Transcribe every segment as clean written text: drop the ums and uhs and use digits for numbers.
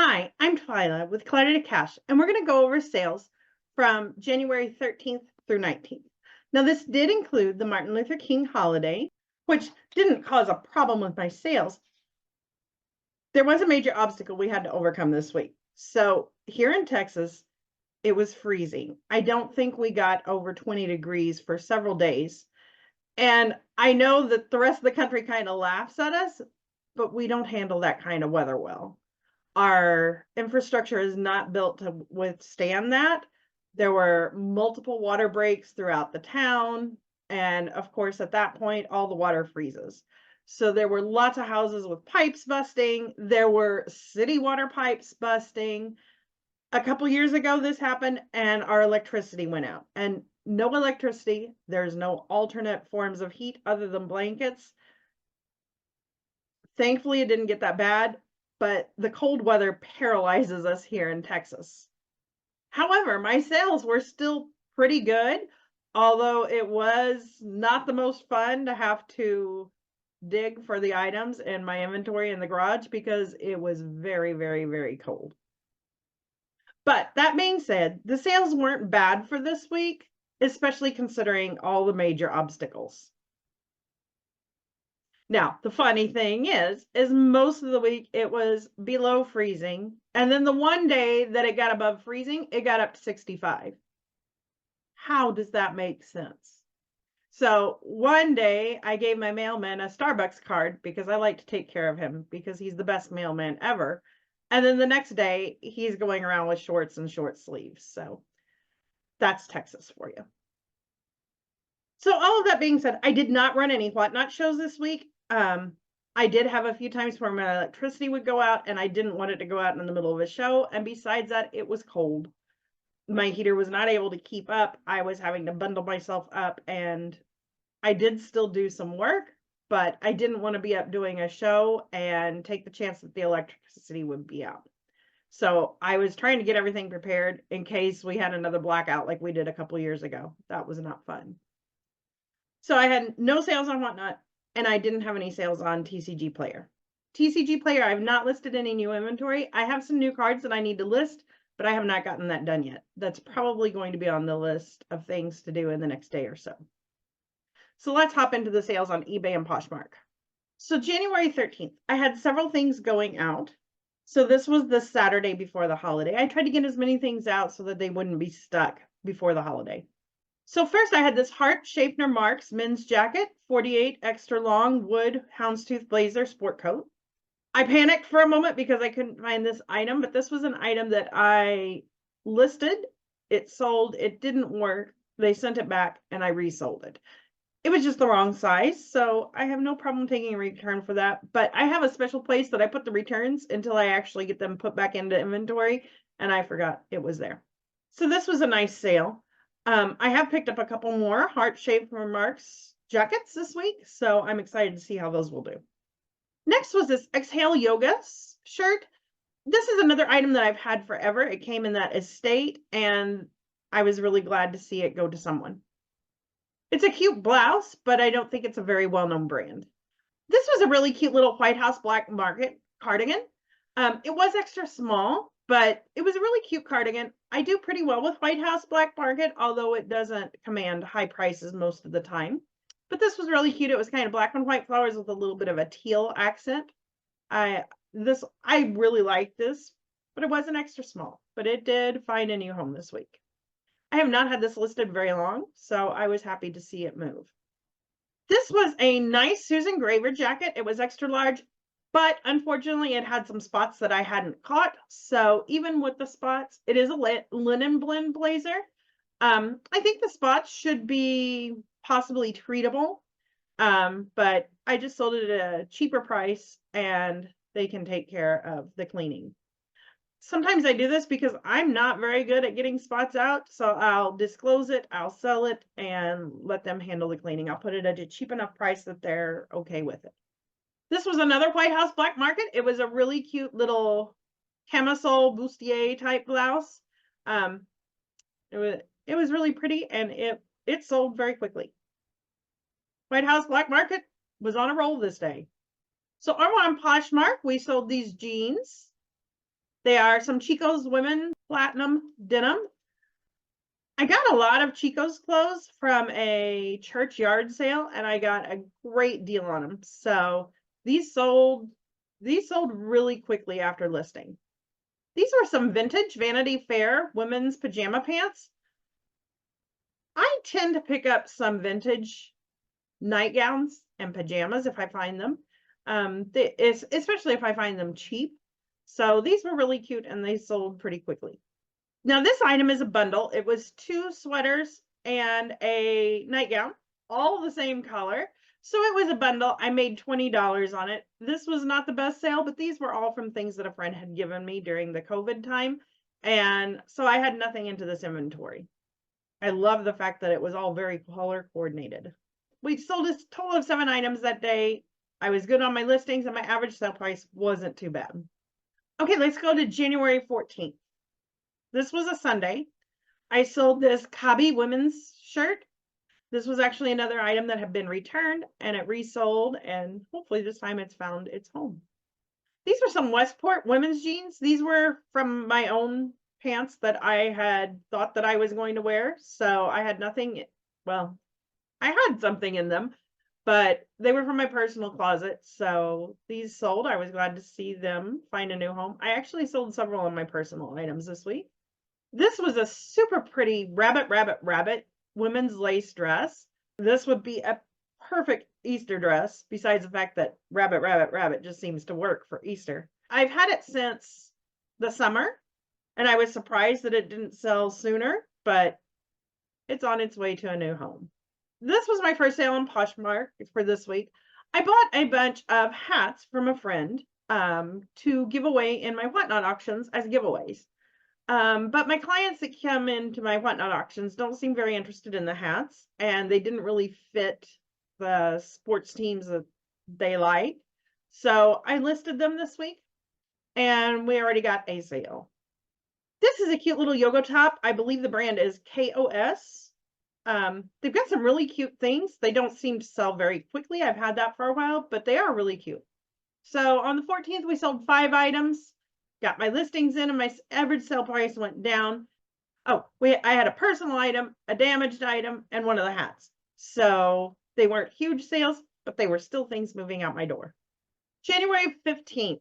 Hi, I'm Twyla with Clarity to Cash, and we're going to go over sales from January 13th through 19th. Now, this did include the Martin Luther King holiday, which didn't cause a problem with my sales. There was a major obstacle we had to overcome this week. So, here in Texas, it was freezing. I don't think we got over 20 degrees for several days. And I know that the rest of the country kind of laughs at us, but we don't handle that kind of weather well. Our infrastructure is not built to withstand that. There were multiple water breaks throughout the town. And of course, at that point, all the water freezes. So there were lots of houses with pipes busting. There were city water pipes busting. A couple years ago, this happened and our electricity went out. And no electricity. There's no alternate forms of heat other than blankets. Thankfully, it didn't get that bad, but the cold weather paralyzes us here in Texas. However, my sales were still pretty good, although it was not the most fun to have to dig for the items in my inventory in the garage because it was very, very, very cold. But that being said, the sales weren't bad for this week, especially considering all the major obstacles. Now, the funny thing is most of the week it was below freezing. And then the one day that it got above freezing, it got up to 65. How does that make sense? So one day I gave my mailman a Starbucks card because I like to take care of him because he's the best mailman ever. And then the next day he's going around with shorts and short sleeves. So that's Texas for you. So all of that being said, I did not run any whatnot shows this week. I did have a few times where my electricity would go out and I didn't want it to go out in the middle of a show. And besides that, it was cold. My heater was not able to keep up. I was having to bundle myself up and I did still do some work, but I didn't want to be up doing a show and take the chance that the electricity would be out. So I was trying to get everything prepared in case we had another blackout like we did a couple years ago. That was not fun. So I had no sales on whatnot, and I didn't have any sales on TCG Player. TCG Player, I've not listed any new inventory. I have some new cards that I need to list, but I have not gotten that done yet. That's probably going to be on the list of things to do in the next day or so. So let's hop into the sales on eBay and Poshmark. So January 13th, I had several things going out. So this was the Saturday before the holiday. I tried to get as many things out so that they wouldn't be stuck before the holiday. So first I had this Hart-Schaeffner Marks men's jacket, 48 extra long wood houndstooth blazer sport coat. I panicked for a moment because I couldn't find this item, but this was an item that I listed, it sold, it didn't work. They sent it back and I resold it. It was just the wrong size, so I have no problem taking a return for that, but I have a special place that I put the returns until I actually get them put back into inventory, and I forgot it was there. So this was a nice sale. I have picked up a couple more Hart-Schaeffner Marks jackets this week, so I'm excited to see how those will do. Next was this Exhale Yoga shirt. This is another item that I've had forever. It came in that estate, and I was really glad to see it go to someone. It's a cute blouse, but I don't think it's a very well-known brand. This was a really cute little White House Black Market cardigan. It was extra small, but it was a really cute cardigan. I do pretty well with White House Black Market, although it doesn't command high prices most of the time. But this was really cute. It was kind of black and white flowers with a little bit of a teal accent. I really like this, but it wasn't extra small, but it did find a new home this week. I have not had this listed very long, so I was happy to see it move. This was a nice Susan Graver jacket. It was extra large, but unfortunately it had some spots that I hadn't caught. So even with the spots, it is a linen blend blazer. I think the spots should be possibly treatable, but I just sold it at a cheaper price and they can take care of the cleaning. Sometimes I do this because I'm not very good at getting spots out, so I'll disclose it, I'll sell it, and let them handle the cleaning. I'll put it at a cheap enough price that they're okay with it. This was another White House Black Market. It was a really cute little camisole bustier type blouse. It was really pretty, and it sold very quickly. White House Black Market was on a roll this day. So over on Poshmark, we sold these jeans. They are some Chico's Women Platinum Denim. I got a lot of Chico's clothes from a church yard sale, and I got a great deal on them. So these sold really quickly after listing. These were some vintage Vanity Fair women's pajama pants. I tend to pick up some vintage nightgowns and pajamas if I find them, especially if I find them cheap. So these were really cute and they sold pretty quickly. Now this item is a bundle. It was 2 sweaters and a nightgown, all the same color. So it was a bundle. I made $20 on it. This was not the best sale, but these were all from things that a friend had given me during the COVID time. And so I had nothing into this inventory. I love the fact that it was all very color coordinated. We sold a total of 7 items that day. I was good on my listings and my average sale price wasn't too bad. Okay, let's go to January 14th. This was a Sunday. I sold this Cobby women's shirt. This was actually another item that had been returned and it resold, and hopefully this time it's found its home. These were some Westport women's jeans. These were from my own pants that I had thought that I was going to wear. So I had nothing, well, I had something in them, but they were from my personal closet. So these sold. I was glad to see them find a new home. I actually sold several of my personal items this week. This was a super pretty rabbit women's lace dress. This would be a perfect Easter dress, besides the fact that rabbit just seems to work for Easter. I've had it since the summer, and I was surprised that it didn't sell sooner, but it's on its way to a new home. This was my first sale on Poshmark for this week. I bought a bunch of hats from a friend to give away in my whatnot auctions as giveaways. But my clients that come into my whatnot auctions don't seem very interested in the hats, and they didn't really fit the sports teams that they like. So I listed them this week, and we already got a sale. This is a cute little yoga top. I believe the brand is KOS. They've got some really cute things. They don't seem to sell very quickly. I've had that for a while, but they are really cute. So on the 14th, we sold 5 items. Got my listings in and my average sale price went down. Oh, I had a personal item, a damaged item, and one of the hats. So they weren't huge sales, but they were still things moving out my door. January 15th.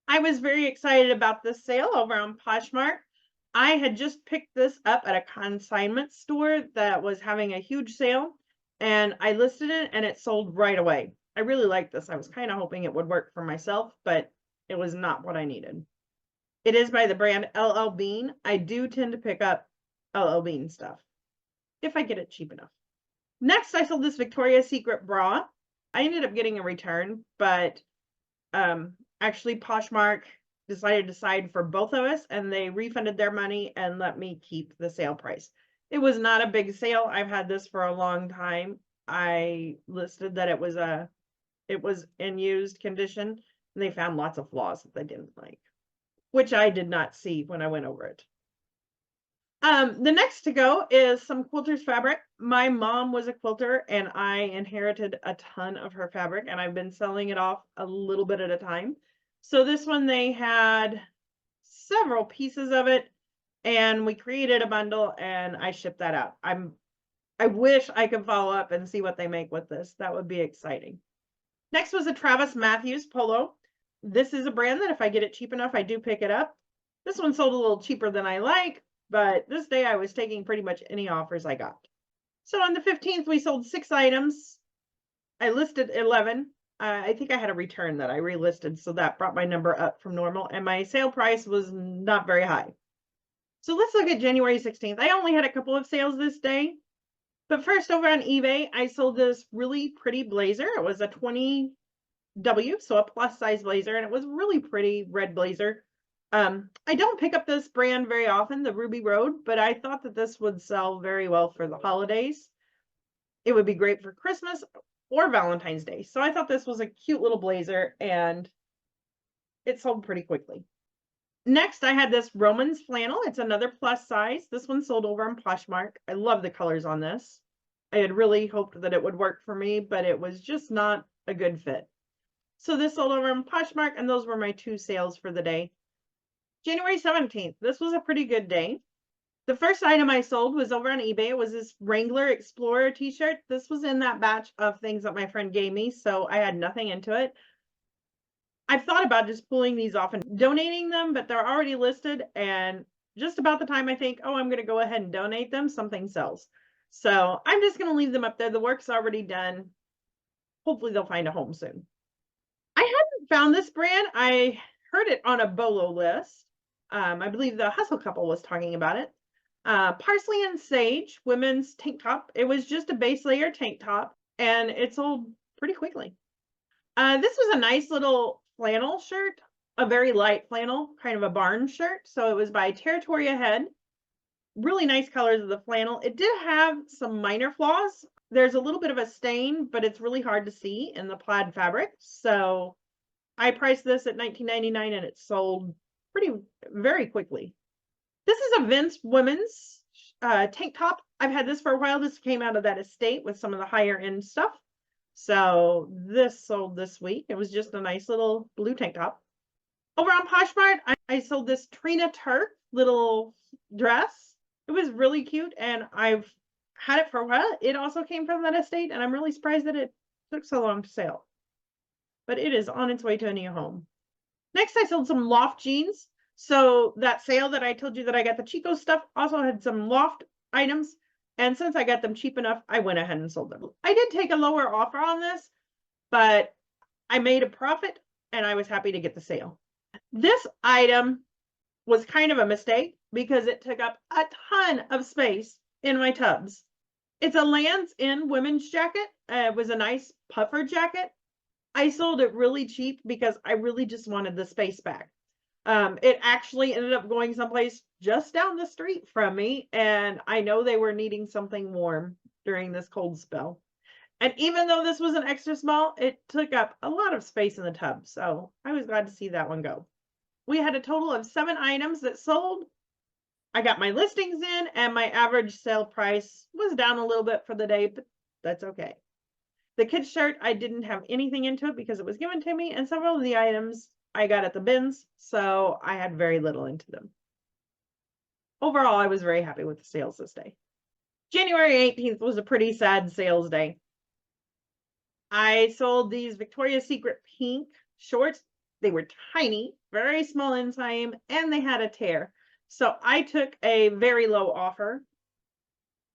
I was very excited about this sale over on Poshmark. I had just picked this up at a consignment store that was having a huge sale, and I listed it and it sold right away. I really liked this. I was kind of hoping it would work for myself, but it was not what I needed. It is by the brand LL Bean. I do tend to pick up LL Bean stuff if I get it cheap enough. Next, I sold this Victoria's Secret bra. I ended up getting a return, but actually Poshmark decided to side for both of us, and they refunded their money and let me keep the sale price. It was not a big sale. I've had this for a long time. I listed that it was in used condition, and they found lots of flaws that they didn't like, which I did not see when I went over it. The next to go is some quilter's fabric. My mom was a quilter and I inherited a ton of her fabric, and I've been selling it off a little bit at a time. So this one, they had several pieces of it and we created a bundle and I shipped that out. I wish I could follow up and see what they make with this. That would be exciting. Next was a Travis Matthews polo. This is a brand that if I get it cheap enough, I do pick it up. This one sold a little cheaper than I like, but this day I was taking pretty much any offers I got. So on the 15th, we sold 6 items. I listed 11. I think I had a return that I relisted, so that brought my number up from normal, and my sale price was not very high. So let's look at January 16th. I only had a couple of sales this day, but first over on eBay, I sold this really pretty blazer. It was a 20W, so a plus size blazer, and it was really pretty red blazer. I don't pick up this brand very often, the Ruby Road, but I thought that this would sell very well for the holidays. It would be great for Christmas or Valentine's Day. So I thought this was a cute little blazer, and it sold pretty quickly. Next, I had this Romans flannel. It's another plus size. This one sold over on Poshmark. I love the colors on this. I had really hoped that it would work for me, but it was just not a good fit. So this sold over on Poshmark, and those were my 2 sales for the day. January 17th. This was a pretty good day. The first item I sold was over on eBay. It was this Wrangler Explorer t-shirt. This was in that batch of things that my friend gave me, so I had nothing into it. I've thought about just pulling these off and donating them, but they're already listed, and just about the time I think, oh, I'm going to go ahead and donate them, something sells. So I'm just going to leave them up there. The work's already done. Hopefully they'll find a home soon. I hadn't found this brand. I heard it on a BOLO list. I believe the Hustle Couple was talking about it. Parsley and Sage women's tank top. It was just a base layer tank top, and it sold pretty quickly. This was a nice little flannel shirt, a very light flannel, kind of a barn shirt. So it was by Territory Ahead. Really nice colors of the flannel. It did have some minor flaws. There's a little bit of a stain, but it's really hard to see in the plaid fabric. So I priced this at $19.99 and it sold very quickly. This is a Vince women's tank top. I've had this for a while. This came out of that estate with some of the higher end stuff. So this sold this week. It was just a nice little blue tank top. Over on Poshmark, I sold this Trina Turk little dress. It was really cute, and I've had it for a while. It also came from that estate, and I'm really surprised that it took so long to sell. But it is on its way to a new home. Next, I sold some loft jeans. So that sale that I told you that I got the Chico stuff also had some loft items. And since I got them cheap enough, I went ahead and sold them. I did take a lower offer on this, but I made a profit and I was happy to get the sale. This item was kind of a mistake because it took up a ton of space in my tubs. It's a Lands End women's jacket. It was a nice puffer jacket. I sold it really cheap because I really just wanted the space back. It actually ended up going someplace just down the street from me, and I know they were needing something warm during this cold spell. And even though this was an extra small, it took up a lot of space in the tub, so I was glad to see that one go. We had a total of 7 items that sold. I got my listings in, and my average sale price was down a little bit for the day, but that's okay. The kids shirt, I didn't have anything into it because it was given to me, and several of the items I got at the bins, so I had very little into them. Overall, I was very happy with the sales this day. January 18th was a pretty sad sales day. I sold these Victoria's Secret pink shorts. They were tiny, very small inseam, and they had a tear. So I took a very low offer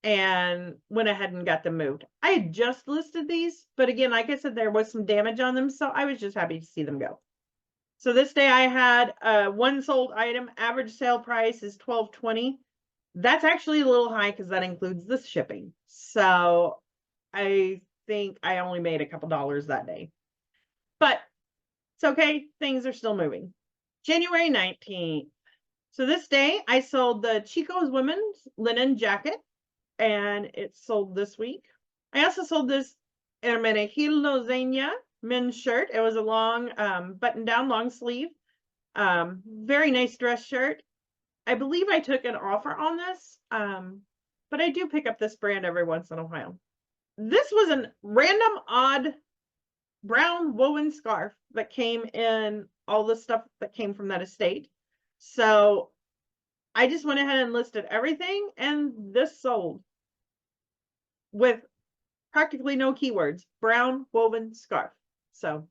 and went ahead and got them moved. I had just listed these, but again, like I said, there was some damage on them, so I was just happy to see them go. So this day I had one sold item. Average sale price is $12.20. That's actually a little high because that includes the shipping. So I think I only made a couple dollars that day. But it's okay. Things are still moving. January 19th. So this day I sold the Chico's women's linen jacket, and it sold this week. I also sold this Hermenegildo Zenia men's shirt. It was a long button down long sleeve, very nice dress shirt. I believe I took an offer on this, but I do pick up this brand every once in a while. This was a random odd brown woven scarf that came in all the stuff that came from that estate. So I just went ahead and listed everything, and this sold with practically no keywords. Brown woven scarf. So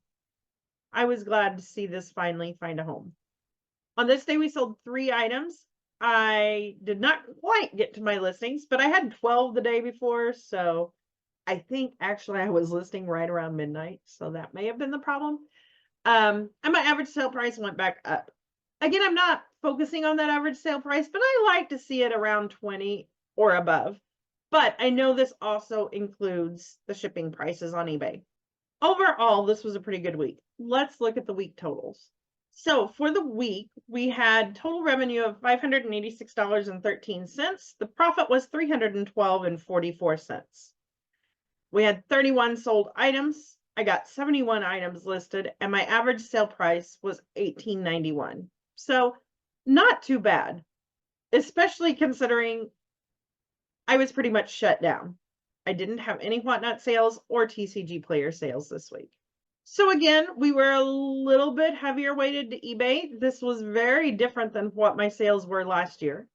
I was glad to see this finally find a home. On this day, we sold 3 items. I did not quite get to my listings, but I had 12 the day before. So I think actually I was listing right around midnight. So that may have been the problem. And my average sale price went back up. Again, I'm not focusing on that average sale price, but I like to see it around 20 or above. But I know this also includes the shipping prices on eBay. Overall, this was a pretty good week. Let's look at the week totals. So for the week, we had total revenue of $586.13. The profit was $312.44. We had 31 sold items. I got 71 items listed, and my average sale price was $18.91. So not too bad, especially considering I was pretty much shut down. I didn't have any Whatnot sales or TCG player sales this week. So again, we were a little bit heavier weighted to eBay. This was very different than what my sales were last year.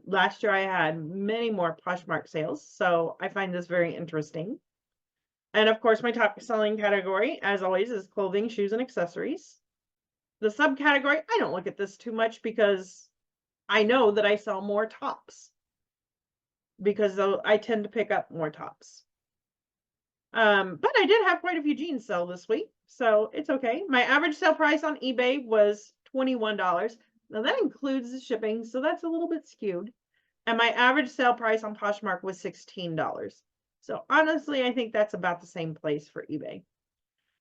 Last year I had many more Poshmark sales, so I find this very interesting. And of course, my top selling category, as always, is clothing, shoes, and accessories. The subcategory, I don't look at this too much because I know that I sell more tops because I tend to pick up more tops. But I did have quite a few jeans sell this week, so it's okay. My average sale price on eBay was $21. Now that includes the shipping, so that's a little bit skewed. And my average sale price on Poshmark was $16. So honestly, I think that's about the same place for eBay.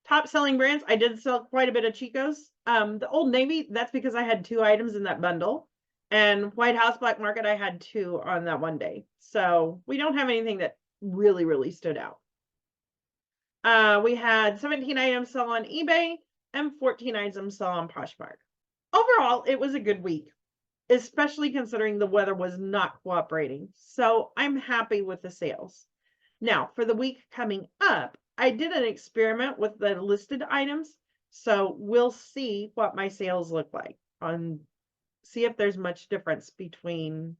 Top selling brands, I did sell quite a bit of Chico's. The Old Navy, that's because I had 2 items in that bundle. And White House Black Market, I had 2 on that one day. So we don't have anything that really, really stood out. We had 17 items sell on eBay and 14 items sell on Poshmark. Overall, it was a good week, especially considering the weather was not cooperating. So I'm happy with the sales. Now, for the week coming up, I did an experiment with the listed items. So we'll see what my sales look like see if there's much difference between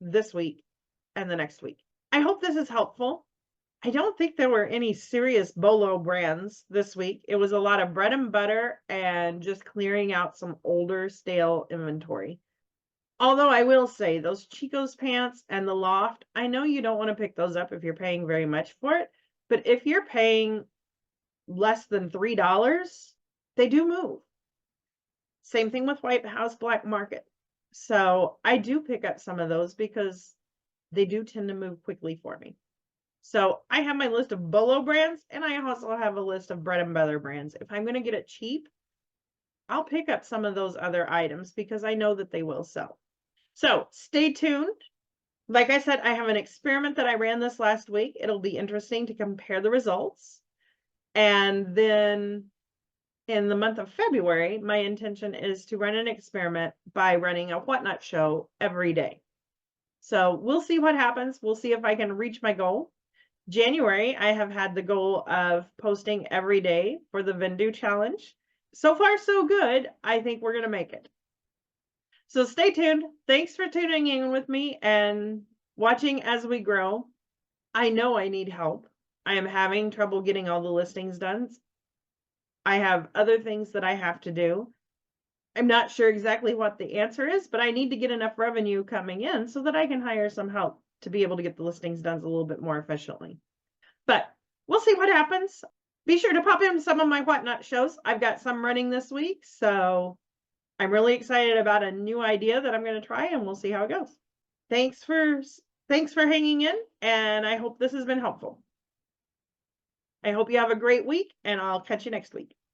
this week and the next week. I hope this is helpful. I don't think there were any serious BOLO brands this week. It was a lot of bread and butter and just clearing out some older, stale inventory. Although I will say those Chico's pants and the Loft, I know you don't want to pick those up if you're paying very much for it, but if you're paying less than $3, they do move. Same thing with White House Black Market. So I do pick up some of those because they do tend to move quickly for me. So I have my list of BOLO brands, and I also have a list of bread and butter brands. If I'm going to get it cheap, I'll pick up some of those other items because I know that they will sell. So stay tuned. Like I said, I have an experiment that I ran this last week. It'll be interesting to compare the results. And then in the month of February, my intention is to run an experiment by running a Whatnot show every day. So we'll see what happens. We'll see if I can reach my goal. January, I have had the goal of posting every day for the Vendu challenge. So far, so good. I think we're going to make it. So stay tuned. Thanks for tuning in with me and watching as we grow. I know I need help. I am having trouble getting all the listings done. I have other things that I have to do. I'm not sure exactly what the answer is, but I need to get enough revenue coming in so that I can hire some help to be able to get the listings done a little bit more efficiently. But we'll see what happens. Be sure to pop in some of my Whatnot shows. I've got some running this week, so I'm really excited about a new idea that I'm going to try, and we'll see how it goes. Thanks for hanging in, and I hope this has been helpful. I hope you have a great week, and I'll catch you next week.